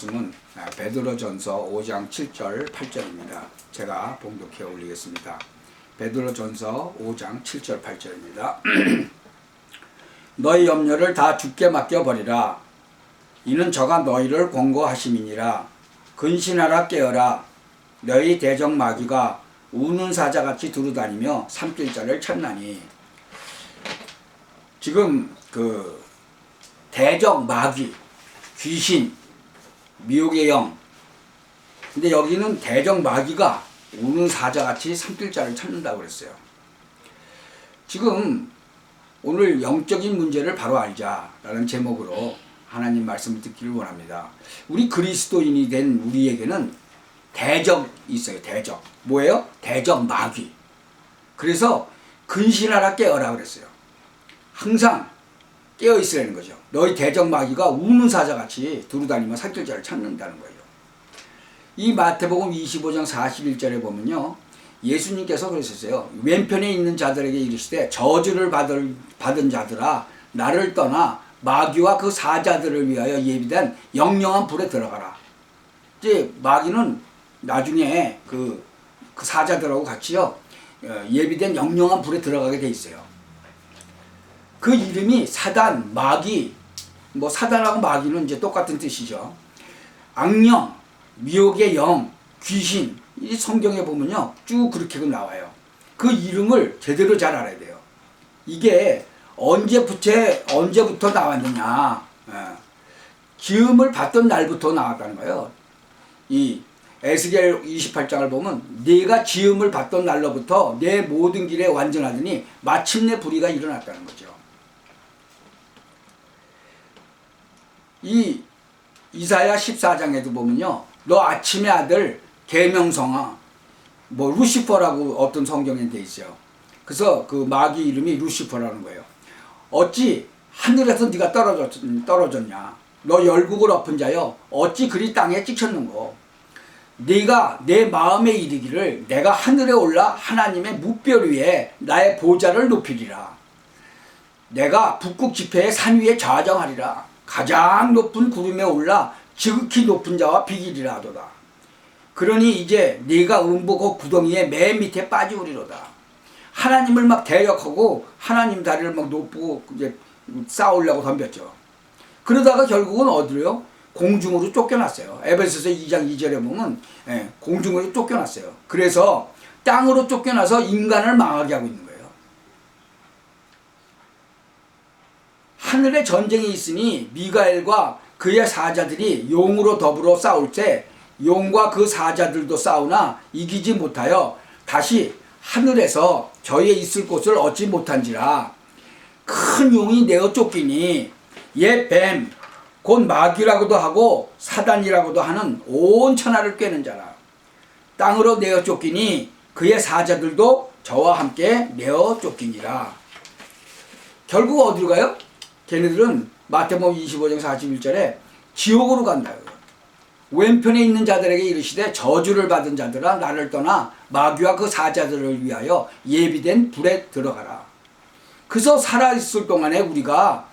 말씀은 베드로전서 5장 7절 8절입니다. 제가 봉독해 올리겠습니다. 베드로전서 5장 7절 8절입니다. 너희 염려를 다 주께 맡겨버리라. 이는 저가 너희를 권고하심이니라. 근신하라 깨어라. 너희 대적 마귀가 우는 사자같이 두루다니며 삼킬자를 찾나니. 지금 그 대적 마귀, 귀신, 미혹의 영. 근데 여기는 대적 마귀가 우는 사자같이 삼킬자를 찾는다고 그랬어요. 지금 오늘 영적인 문제를 바로 알자라는 제목으로 하나님 말씀을 듣기를 원합니다. 우리 그리스도인이 된 우리에게는 대적이 있어요. 대적. 뭐예요? 대적 마귀. 그래서 근신하라 깨어라 그랬어요. 항상 깨어 있어야 하는 거죠. 너희 대적 마귀가 우는 사자같이 두루다니며 삼킬자를 찾는다는 거예요. 이 마태복음 25장 41절에 보면요, 예수님께서 그러셨어요. 왼편에 있는 자들에게 이르시되 저주를 받은 자들아 나를 떠나 마귀와 그 사자들을 위하여 예비된 영영한 불에 들어가라. 이제 마귀는 나중에 그 사자들하고 같이요 예비된 영영한 불에 들어가게 돼 있어요. 그 이름이 사단, 마귀, 뭐 사단하고 마귀는 이제 똑같은 뜻이죠. 악령, 미혹의 영, 귀신, 이 성경에 보면요 쭉 그렇게 나와요. 그 이름을 제대로 잘 알아야 돼요. 이게 언제부터 나왔느냐? 기음을 받던 날부터 나왔다는 거예요. 이 에스겔 28장을 보면 네가 지음을 받던 날로부터 내 모든 길에 완전하더니 마침내 불의가 일어났다는 거죠. 이 이사야 14장에도 보면요, 너 아침의 아들 계명성아, 뭐 루시퍼라고 어떤 성경에 돼 있어요. 그래서 그 마귀 이름이 루시퍼라는 거예요. 어찌 하늘에서 네가 떨어졌냐? 너 열국을 엎은 자여, 어찌 그리 땅에 찍혔는고? 네가 내 마음에 이르기를 내가 하늘에 올라 하나님의 뭇별 위에 나의 보좌를 높이리라. 내가 북극 지폐의 산 위에 좌정하리라. 가장 높은 구름에 올라 지극히 높은 자와 비기리라 하도다. 그러니 이제 네가 음부 구덩이의 맨 밑에 빠지우리로다. 하나님을 막 대역하고 하나님 다리를 막 높고 이제 쌓으려고 덤볐죠. 그러다가 결국은 어디로요? 공중으로 쫓겨났어요. 에베소서 2장 2절에 보면 공중으로 쫓겨났어요. 그래서 땅으로 쫓겨나서 인간을 망하게 하고 있는 거예요. 하늘에 전쟁이 있으니 미가엘과 그의 사자들이 용으로 더불어 싸울 때 용과 그 사자들도 싸우나 이기지 못하여 다시 하늘에서 저희의 있을 곳을 얻지 못한지라. 큰 용이 내어 쫓기니 옛 뱀 곧 마귀라고도 하고 사단이라고도 하는 온 천하를 꿰는 자라. 땅으로 내어 쫓기니 그의 사자들도 저와 함께 내어 쫓기니라. 결국 어디로 가요? 걔네들은 마태복음 25장 41절에 지옥으로 간다. 왼편에 있는 자들에게 이르시되 저주를 받은 자들아 나를 떠나 마귀와 그 사자들을 위하여 예비된 불에 들어가라. 그래서 살아있을 동안에 우리가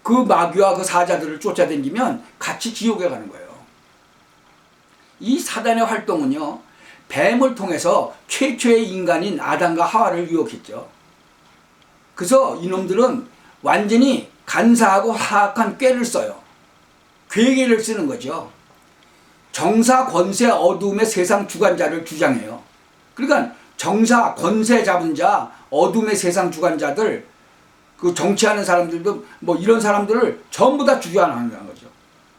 그 마귀와 그 사자들을 쫓아다니면 같이 지옥에 가는 거예요. 이 사단의 활동은요, 뱀을 통해서 최초의 인간인 아담과 하와를 유혹했죠. 그래서 이놈들은 완전히 간사하고 하악한 꾀를 써요. 괴계를 쓰는 거죠. 정사, 권세, 어두움의 세상 주관자를 주장해요. 그러니까 정사, 권세 잡은 자, 어둠의 세상 주관자들, 그 정치하는 사람들도 뭐 이런 사람들을 전부 다 주장하는 거죠.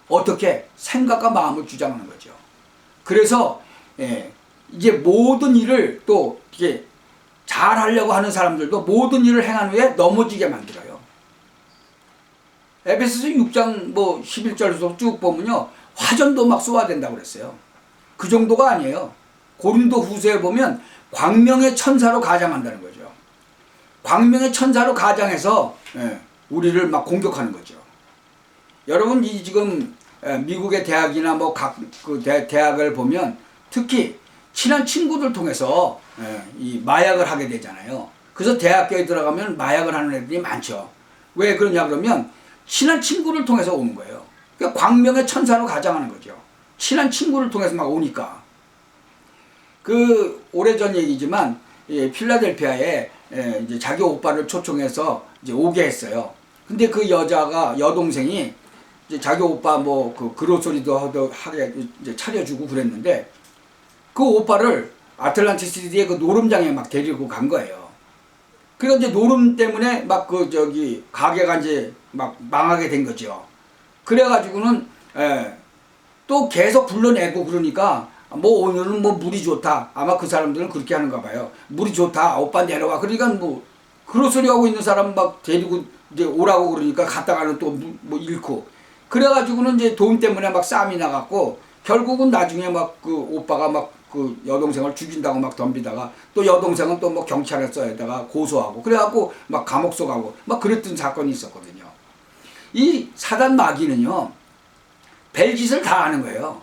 어떻게? 생각과 마음을 주장하는 거죠. 그래서 이제 모든 일을 또 이게 잘 하려고 하는 사람들도 모든 일을 행한 후에 넘어지게 만들어요. 에베소서 6장 뭐 11절에서 쭉 보면요, 화전도 막 쏘아댄다고 그랬어요. 그 정도가 아니에요. 고린도 후서에 보면 광명의 천사로 가장한다는 거죠. 광명의 천사로 가장해서 우리를 막 공격하는 거죠. 여러분 이 지금 미국의 대학이나 뭐 각 그 대학을 보면 특히 친한 친구들 통해서 이 마약을 하게 되잖아요. 그래서 대학교에 들어가면 마약을 하는 애들이 많죠. 왜 그러냐 그러면 친한 친구를 통해서 오는 거예요. 그러니까 광명의 천사로 가장하는 거죠. 친한 친구를 통해서 막 오니까. 그 오래전 얘기지만 필라델피아에 이제 자기 오빠를 초청해서 이제 오게 했어요. 근데 그 여동생이 이제 자기 오빠 뭐 그 그로소리도 하게 이제 차려주고 그랬는데 그 오빠를 아틀란티스의 그 노름장에 막 데리고 간 거예요. 그러니까 이제 노름 때문에 막 그 가게가 이제 막 망하게 된 거죠. 그래가지고는 또 계속 불러내고 그러니까 뭐 오늘은 뭐 물이 좋다. 아마 그 사람들은 그렇게 하는가 봐요. 물이 좋다. 오빠 내려와. 그러니까 뭐 그런 소리 하고 있는 사람 막 데리고 이제 오라고 그러니까 갔다가는 또 뭐 잃고. 그래가지고는 이제 돈 때문에 막 싸움이 나갔고 결국은 나중에 막 그 오빠가 막 그 여동생을 죽인다고 막 덤비다가 또 여동생은 또 뭐 경찰서에다가 고소하고 그래갖고 막 감옥소 가고 막 그랬던 사건이 있었거든요. 이 사단 마귀는요 별짓을 다 하는 거예요.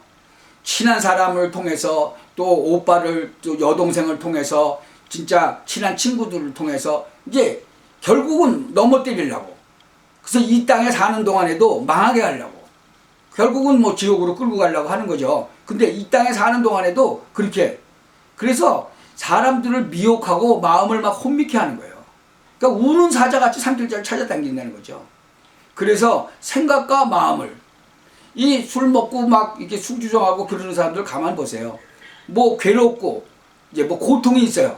친한 사람을 통해서 또 오빠를 또 여동생을 통해서 진짜 친한 친구들을 통해서 이제 결국은 넘어뜨리려고. 그래서 이 땅에 사는 동안에도 망하게 하려고. 결국은 뭐 지옥으로 끌고 가려고 하는 거죠. 근데 이 땅에 사는 동안에도 그렇게. 그래서 사람들을 미혹하고 마음을 막 혼미케 하는 거예요. 그러니까 우는 사자같이 산길자를 찾아다닌다는 거죠. 그래서 생각과 마음을 이 술 먹고 막 이렇게 술주정하고 그러는 사람들 가만 보세요. 뭐 괴롭고 이제 뭐 고통이 있어요.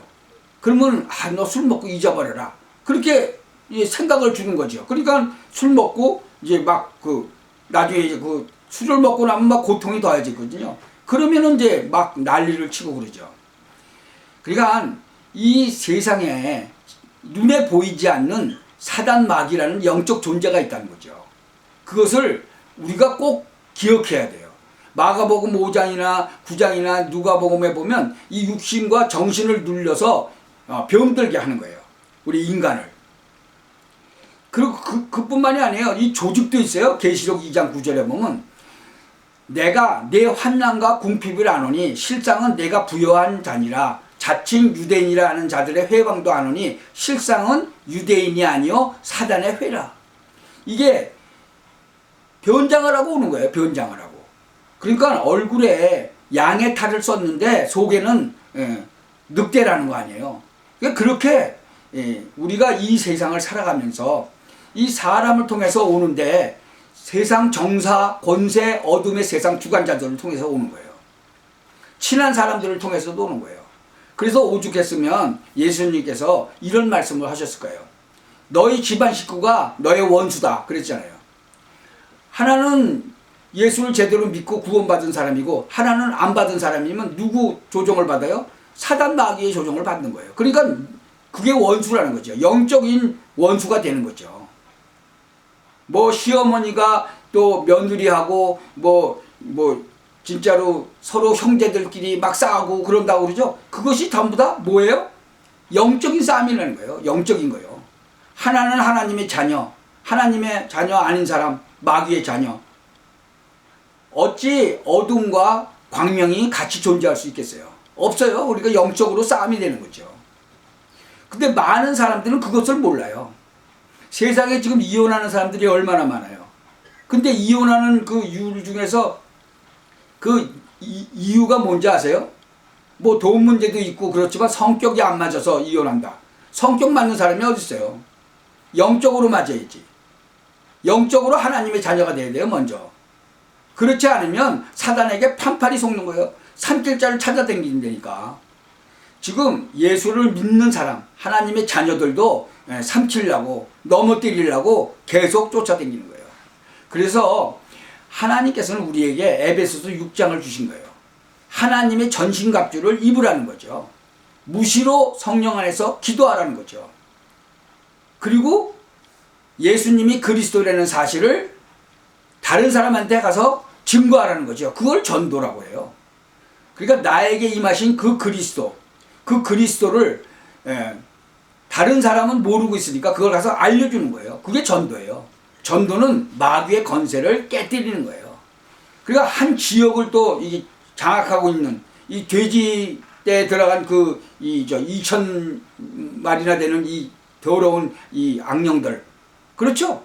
그러면 너 술 먹고 잊어버려라. 그렇게 생각을 주는 거죠. 그러니까 술 먹고 이제 막 나중에 이제 술을 먹고 나면 막 고통이 더해지거든요. 그러면은 이제 막 난리를 치고 그러죠. 그러니까 이 세상에 눈에 보이지 않는 사단 마귀라는 영적 존재가 있다는 거죠. 그것을 우리가 꼭 기억해야 돼요. 마가복음 5장이나 9장이나 누가복음에 보면 이 육신과 정신을 눌려서 병들게 하는 거예요. 우리 인간을. 그리고 그뿐만이 아니에요. 이 조직도 있어요. 계시록 2장 9절에 보면 내가 내 환난과 궁핍을 아노니 실상은 내가 부여한 자니라. 자칭 유대인이라 하는 자들의 회방도 아노니 실상은 유대인이 아니요 사단의 회라. 이게 변장을 하고 오는 거예요. 변장을 하고. 그러니까 얼굴에 양의 탈을 썼는데 속에는 늑대라는 거 아니에요. 그러니까 그렇게 우리가 이 세상을 살아가면서 이 사람을 통해서 오는데 세상 정사, 권세, 어둠의 세상 주관자들을 통해서 오는 거예요. 친한 사람들을 통해서도 오는 거예요. 그래서 오죽했으면 예수님께서 이런 말씀을 하셨을 거예요. 너희 집안 식구가 너의 원수다 그랬잖아요. 하나는 예수를 제대로 믿고 구원받은 사람이고 하나는 안 받은 사람이면 누구 조종을 받아요? 사단 마귀의 조종을 받는 거예요. 그러니까 그게 원수라는 거죠. 영적인 원수가 되는 거죠. 뭐 시어머니가 또 며느리하고 뭐 진짜로 서로 형제들끼리 막 싸우고 그런다고 그러죠. 그것이 전부 다 뭐예요? 영적인 싸움이라는 거예요. 영적인 거예요. 하나는 하나님의 자녀, 하나님의 자녀 아닌 사람, 마귀의 자녀. 어찌 어둠과 광명이 같이 존재할 수 있겠어요? 없어요. 우리가 영적으로 싸움이 되는 거죠. 근데 많은 사람들은 그것을 몰라요. 세상에 지금 이혼하는 사람들이 얼마나 많아요. 근데 이혼하는 그 이유 중에서 그 이유가 뭔지 아세요? 뭐 돈 문제도 있고 그렇지만 성격이 안 맞아서 이혼한다. 성격 맞는 사람이 어디 있어요? 영적으로 맞아야지. 영적으로 하나님의 자녀가 돼야 돼요, 먼저. 그렇지 않으면 사단에게 판판이 속는 거예요. 산길자를 찾아다니니까. 지금 예수를 믿는 사람, 하나님의 자녀들도 삼키려고 넘어뜨리려고 계속 쫓아다니는 거예요. 그래서 하나님께서는 우리에게 에베소서 6장을 주신 거예요. 하나님의 전신갑주를 입으라는 거죠. 무시로 성령 안에서 기도하라는 거죠. 그리고 예수님이 그리스도라는 사실을 다른 사람한테 가서 증거하라는 거죠. 그걸 전도라고 해요. 그러니까 나에게 임하신 그 그리스도를 다른 사람은 모르고 있으니까 그걸 가서 알려주는 거예요. 그게 전도예요. 전도는 마귀의 건세를 깨뜨리는 거예요. 그러니까 한 지역을 또 장악하고 있는 이 돼지떼에 들어간 2,000마리나 되는 이 더러운 이 악령들. 그렇죠?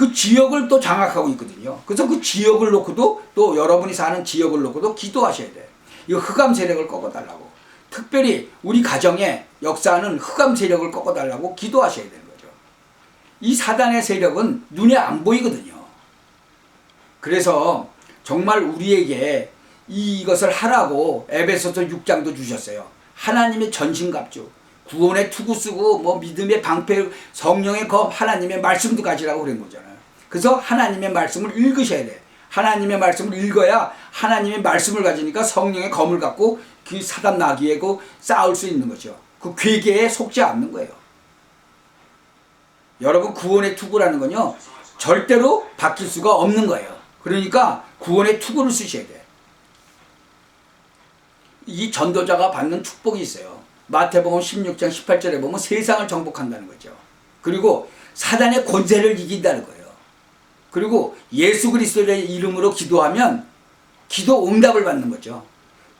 그 지역을 또 장악하고 있거든요. 그래서 그 지역을 놓고도 또 여러분이 사는 지역을 놓고도 기도하셔야 돼요. 이 흑암 세력을 꺾어달라고. 특별히 우리 가정에 역사하는 흑암 세력을 꺾어달라고 기도하셔야 되는 거죠. 이 사단의 세력은 눈에 안 보이거든요. 그래서 정말 우리에게 이것을 하라고 에베소서 6장도 주셨어요. 하나님의 전신갑주, 구원의 투구 쓰고 뭐 믿음의 방패, 성령의 검, 하나님의 말씀도 가지라고 그런 거잖아요. 그래서 하나님의 말씀을 읽으셔야 돼. 하나님의 말씀을 읽어야 하나님의 말씀을 가지니까 성령의 검을 갖고 그 사단 나귀에고 싸울 수 있는 거죠. 그 괴계에 속지 않는 거예요. 여러분, 구원의 투구라는 건요, 절대로 바뀔 수가 없는 거예요. 그러니까 구원의 투구를 쓰셔야 돼. 이 전도자가 받는 축복이 있어요. 마태복음 16장 18절에 보면 세상을 정복한다는 거죠. 그리고 사단의 권세를 이긴다는 거예요. 그리고 예수 그리스도의 이름으로 기도하면 기도 응답을 받는 거죠.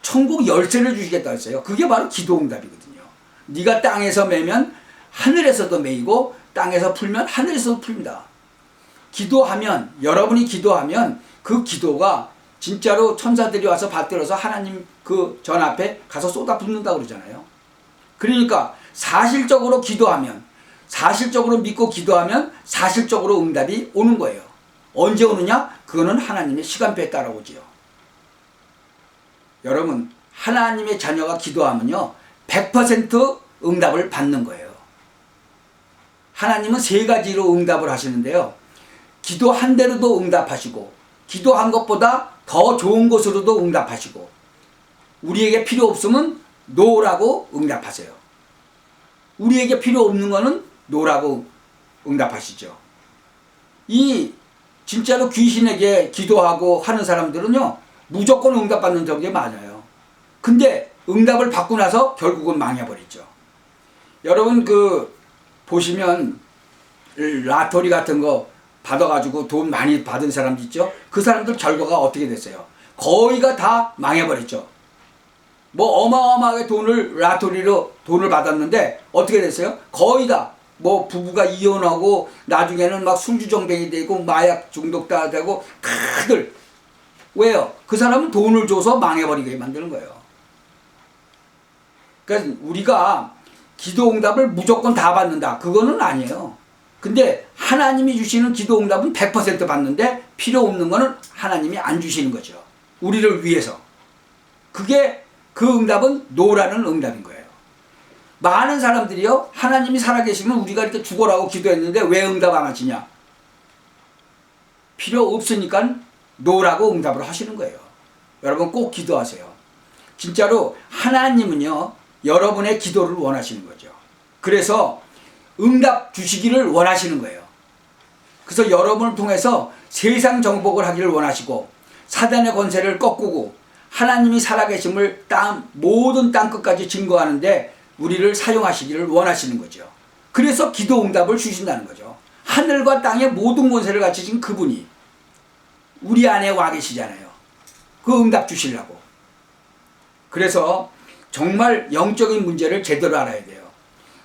천국 열쇠를 주시겠다 했어요. 그게 바로 기도 응답이거든요. 네가 땅에서 매면 하늘에서도 매이고 땅에서 풀면 하늘에서도 풀립니다. 기도하면, 여러분이 기도하면 그 기도가 진짜로 천사들이 와서 받들어서 하나님 그 전 앞에 가서 쏟아붓는다고 그러잖아요. 그러니까 사실적으로 기도하면, 사실적으로 믿고 기도하면 사실적으로 응답이 오는 거예요. 언제 오느냐? 그거는 하나님의 시간표에 따라오지요. 여러분, 하나님의 자녀가 기도하면요 100% 응답을 받는 거예요. 하나님은 세 가지로 응답을 하시는데요, 기도한 대로도 응답하시고, 기도한 것보다 더 좋은 것으로도 응답하시고, 우리에게 필요 없으면 노라고 응답하세요. 우리에게 필요 없는 거는 노라고 응답하시죠. 이 진짜로 귀신에게 기도하고 하는 사람들은요 무조건 응답받는 적이 많아요. 근데 응답을 받고 나서 결국은 망해버리죠. 여러분, 그 보시면 라토리 같은 거 받아가지고 돈 많이 받은 사람들 있죠? 그 사람들 결과가 어떻게 됐어요? 거의가 다 망해버렸죠. 뭐 어마어마하게 라토리로 돈을 받았는데 어떻게 됐어요? 거의 다 뭐 부부가 이혼하고 나중에는 막 술주정뱅이 되고 마약 중독자 되고 다들 왜요? 그 사람은 돈을 줘서 망해버리게 만드는 거예요. 그러니까 우리가 기도응답을 무조건 다 받는다, 그거는 아니에요. 근데 하나님이 주시는 기도응답은 100% 받는데 필요 없는 거는 하나님이 안 주시는 거죠. 우리를 위해서. 그게 그 응답은 노라는 응답인 거예요. 많은 사람들이요, 하나님이 살아계시면 우리가 이렇게 죽어라고 기도했는데 왜 응답 안 하시냐? 필요 없으니까 노라고 응답을 하시는 거예요. 여러분 꼭 기도하세요. 진짜로 하나님은요 여러분의 기도를 원하시는 거죠. 그래서 응답 주시기를 원하시는 거예요. 그래서 여러분을 통해서 세상 정복을 하기를 원하시고, 사단의 권세를 꺾고 하나님이 살아계심을 모든 땅끝까지 증거하는데 우리를 사용하시기를 원하시는 거죠. 그래서 기도 응답을 주신다는 거죠. 하늘과 땅의 모든 권세를 갖추신 그분이 우리 안에 와 계시잖아요. 그 응답 주시려고. 그래서 정말 영적인 문제를 제대로 알아야 돼요.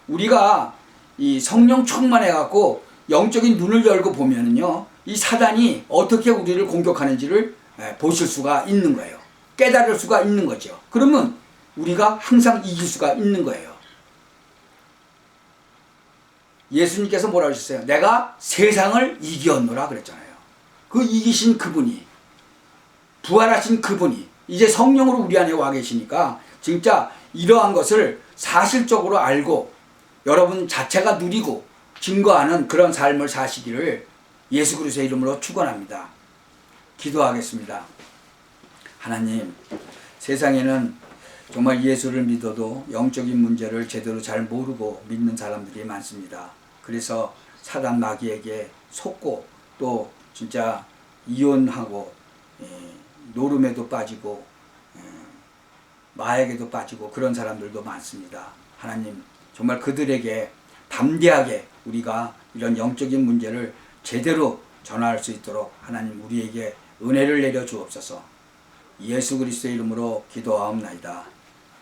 우리가 이 성령 충만해 갖고 영적인 눈을 열고 보면은요, 이 사단이 어떻게 우리를 공격하는지를 보실 수가 있는 거예요. 깨달을 수가 있는 거죠. 그러면 우리가 항상 이길 수가 있는 거예요. 예수님께서 뭐라고 하셨어요? 내가 세상을 이기었노라 그랬잖아요. 그 이기신 그분이, 부활하신 그분이 이제 성령으로 우리 안에 와 계시니까 진짜 이러한 것을 사실적으로 알고 여러분 자체가 누리고 증거하는 그런 삶을 사시기를 예수 그리스도의 이름으로 축원합니다. 기도하겠습니다. 하나님, 세상에는 정말 예수를 믿어도 영적인 문제를 제대로 잘 모르고 믿는 사람들이 많습니다. 그래서 사단 마귀에게 속고 또 진짜 이혼하고 노름에도 빠지고 마약에도 빠지고 그런 사람들도 많습니다. 하나님, 정말 그들에게 담대하게 우리가 이런 영적인 문제를 제대로 전할 수 있도록 하나님 우리에게 은혜를 내려 주옵소서. 예수 그리스도의 이름으로 기도하옵나이다.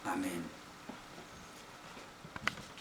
아멘.